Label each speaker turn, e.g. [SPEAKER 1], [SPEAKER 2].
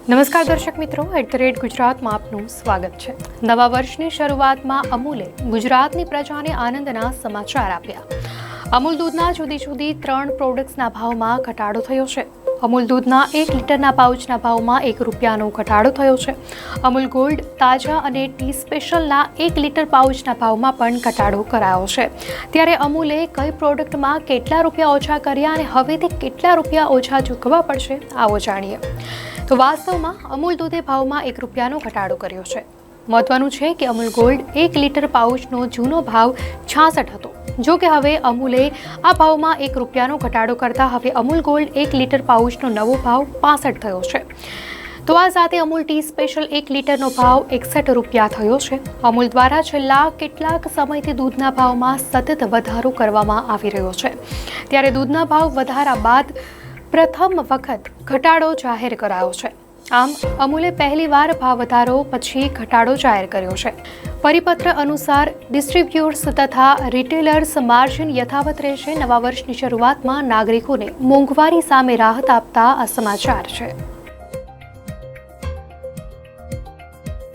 [SPEAKER 1] નમસ્કાર દર્શક મિત્રો, @ગુજરાતમાં આપનું સ્વાગત છે। નવા વર્ષની શરૂઆતમાં અમૂલે ગુજરાતની પ્રજાને આનંદના સમાચાર આપ્યા। અમૂલ દૂધના જુદી જુદી 3 પ્રોડક્ટ્સના ભાવમાં ઘટાડો થયો છે। અમૂલ દૂધના 1 લીટરના પાઉચના ભાવમાં ₹1નો ઘટાડો થયો છે। અમૂલ ગોલ્ડ તાજા અને ટી સ્પેશિયલના 1 લીટર પાઉચના ભાવમાં પણ ઘટાડો કરાયો છે। ત્યારે અમૂલે કઈ પ્રોડક્ટમાં કેટલા રૂપિયા ઓછા કર્યા અને હવે તે કેટલા રૂપિયા ઓછા ચૂકવવા પડશે, આવો જાણીએ। તો વાસ્તવમાં અમૂલ દૂધે ભાવમાં ₹1નો ઘટાડો કર્યો છે। મહત્વનું છે કે અમૂલ ગોલ્ડ 1 લીટર પાઉચનો જૂનો ભાવ 66 હતો, જો કે હવે અમૂલે આ ભાવમાં ₹1નો ઘટાડો કરતા હવે અમૂલ ગોલ્ડ 1 લીટર પાઉચનો નવો ભાવ 65 થયો છે। તો આ સાથે અમૂલ ટી સ્પેશિયલ 1 લીટરનો ભાવ ₹61 થયો છે। અમૂલ દ્વારા છેલ્લા કેટલાક સમયથી દૂધના ભાવમાં સતત વધારો કરવામાં આવી રહ્યો છે, ત્યારે દૂધના ભાવ વધારા બાદ પ્રથમ વખત ઘટાડો જાહેર કરાયો છે। આમ અમૂલે પહેલીવાર ભાવ વધારો પછી ઘટાડો જાહેર કર્યો છે। પરિપત્ર અનુસાર ડિસ્ટ્રીબ્યુટર્સ તથા રિટેલર્સ માર્જિન યથાવત રહેશે। નવા વર્ષની શરૂઆતમાં નાગરિકોને મોંઘવારી સામે રાહત આપતા આ સમાચાર છે।